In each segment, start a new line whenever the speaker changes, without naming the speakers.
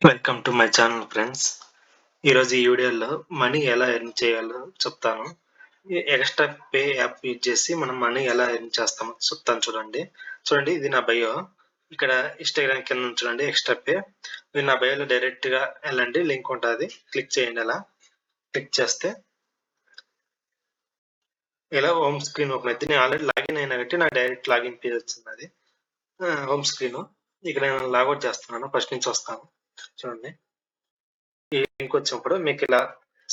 Welcome to my channel friends. ఈరోజు ఈ వీడియోలో మనీ ఎలా ఎర్న్ చేయాలో చెప్తాను. ఈ ఎక్స్ట్రా పే యాప్ యూజ్ చేసి మనం మనీ ఎలా ఎర్న్ చేస్తామో చెప్తాను చూడండి. చూడండి, ఇది నా బయో. ఇక్కడ ఇన్స్టాగ్రామ్ కింద చూడండి ఎక్స్ట్రా పే. మీరు నా బయోలో డైరెక్ట్గా వెళ్ళండి, లింక్ ఉంటుంది, క్లిక్ చేయండి. అలా క్లిక్ చేస్తే ఇలా హోమ్ స్క్రీన్ ఓపెన్ అవుతుంది. నేను ఆల్రెడీ లాగిన్ అయినా కాబట్టి నాకు డైరెక్ట్ లాగిన్ పేజ్ వచ్చింది. అది హోమ్ స్క్రీన్. ఇక్కడ నేను లాగౌట్ చేస్తున్నాను, ఫస్ట్ నుంచి వస్తాను. చూడండి, ఈ లింక్ వచ్చినప్పుడు మీకు ఇలా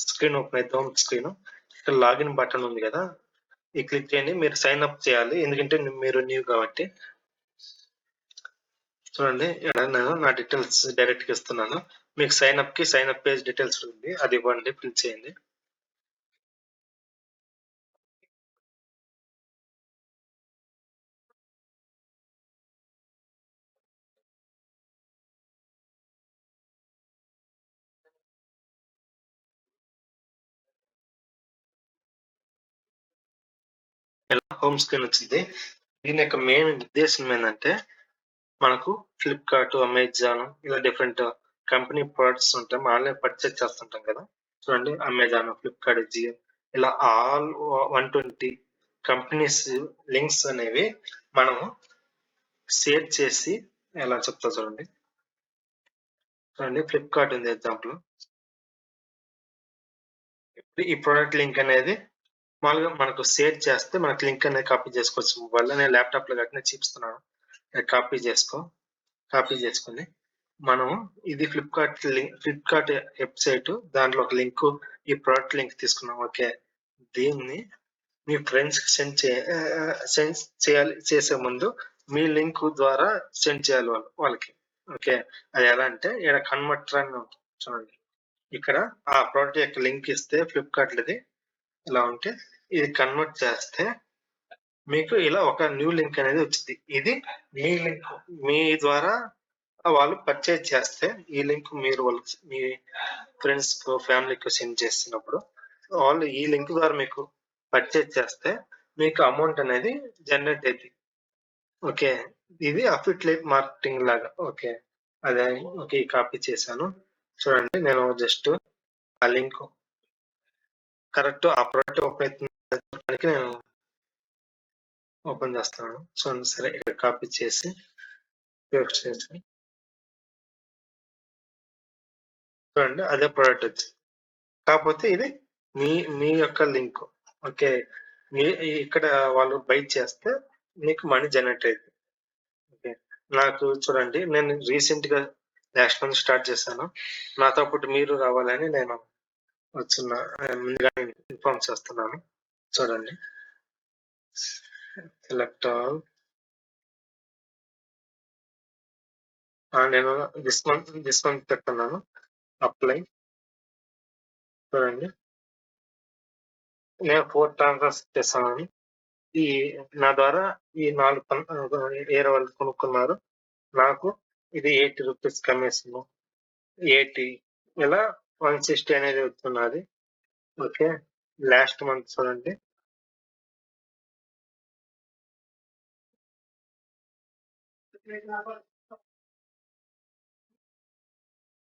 స్క్రీన్ ఓపెన్ అయితే హోమ్ స్క్రీన్, ఇక్కడ లాగిన్ బటన్ ఉంది కదా, ఈ క్లిక్ చేయండి. మీరు సైన్ అప్ చేయాలి, ఎందుకంటే మీరు న్యూ కాబట్టి. చూడండి, ఇక్కడ నేను నా డీటెయిల్స్ డైరెక్ట్గా ఇస్తున్నాను. మీకు సైన్ అప్ పేజ్ డీటెయిల్స్ ఉంది, అది ఇవ్వండి, ఫిల్ చేయండి. ఇలా హోమ్ స్క్రీన్ వచ్చింది. దీని యొక్క మెయిన్ ఉద్దేశం ఏంటంటే, మనకు ఫ్లిప్కార్ట్, అమెజాన్ ఇలా డిఫరెంట్ కంపెనీ ప్రొడక్ట్స్ ఉంటాయి, ఆన్లైన్ పర్చేజ్ చేస్తుంటాం కదా. చూడండి, అమెజాన్, ఫ్లిప్కార్ట్, జియో ఇలా ఆల్ 120 కంపెనీస్ లింక్స్ అనేవి మనం షేర్ చేసి, ఎలా చెప్తా చూడండి. చూడండి, ఫ్లిప్కార్ట్ ఉంది ఎగ్జాంపుల్. ఈ ప్రొడక్ట్ లింక్ అనేది మామూలుగా మనకు షేర్ చేస్తే మనకు లింక్ అనేది కాపీ చేసుకోవచ్చు. మొబైల్లో నేను ల్యాప్టాప్లో కాబట్టి నేను చూపిస్తున్నాను. కాపీ చేసుకొని మనం ఇది ఫ్లిప్కార్ట్ వెబ్సైట్, దాంట్లో ఒక లింక్, ఈ ప్రోడక్ట్ లింక్ తీసుకున్నాం. ఓకే, దీన్ని మీ ఫ్రెండ్స్ కి సెండ్ చేసే ముందు మీ లింక్ ద్వారా సెండ్ చేయాలి వాళ్ళకి. ఓకే, అది ఎలా అంటే ఇక్కడ కన్వర్టర్ అని ఉంటుంది చూడండి. ఇక్కడ ఆ ప్రోడక్ట్ యొక్క లింక్ ఇస్తే ఫ్లిప్కార్ట్ ఇది ఇలా ఉంటే, ఇది కన్వర్ట్ చేస్తే మీకు ఇలా ఒక న్యూ లింక్ అనేది వచ్చింది. ఇది మీ లింక్, మీ ద్వారా వాళ్ళు పర్చేజ్ చేస్తే ఈ లింక్ మీరు వాళ్ళకి, మీ ఫ్రెండ్స్ కు, ఫ్యామిలీకి సెండ్ చేస్తున్నప్పుడు వాళ్ళు ఈ లింక్ ద్వారా మీకు పర్చేజ్ చేస్తే మీకు అమౌంట్ అనేది జనరేట్ అవుతుంది. ఓకే, ఇది అఫిలియేట్ మార్కెటింగ్ లాగా. ఓకే, అదే. ఓకే, కాపీ చేశాను. చూడండి, నేను జస్ట్ ఆ లింక్ కరెక్ట్ ఆ ప్రోడక్ట్ ఓపెన్ అవుతుంది, నేను ఓపెన్ చేస్తున్నాను. చూడండి, సరే, ఇక్కడ కాపీ చేసి పేస్ట్ చేసి చూడండి, అదే ప్రోడక్ట్ వచ్చింది. కాకపోతే ఇది మీ మీ యొక్క లింక్. ఓకే, మీ ఇక్కడ వాళ్ళు బై చేస్తే మీకు మనీ జనరేట్ అవుతుంది. ఓకే, నాకు చూడండి, నేను రీసెంట్ గా లాస్ట్ మంత్ స్టార్ట్ చేశాను. నాతో పాటు మీరు రావాలని నేను ముందుగా ఇన్ఫార్మ్ చేస్తున్నాను. చూడండి, సెలెక్ట్ ఆల్. నేను దిస్ మంత్ పెట్టున్నాను, అప్లై. చూడండి, నేను 4 ట్రాన్సాక్షన్ చేశాను. ఈ నా ద్వారా ఈ 4 వేరే వాళ్ళు కొనుక్కున్నారు. నాకు ఇది 80 రూపీస్ కమిషన్, 80 ఇలా 160 అనేది వస్తున్నది. ఓకే, లాస్ట్ మంత్ చూడండి,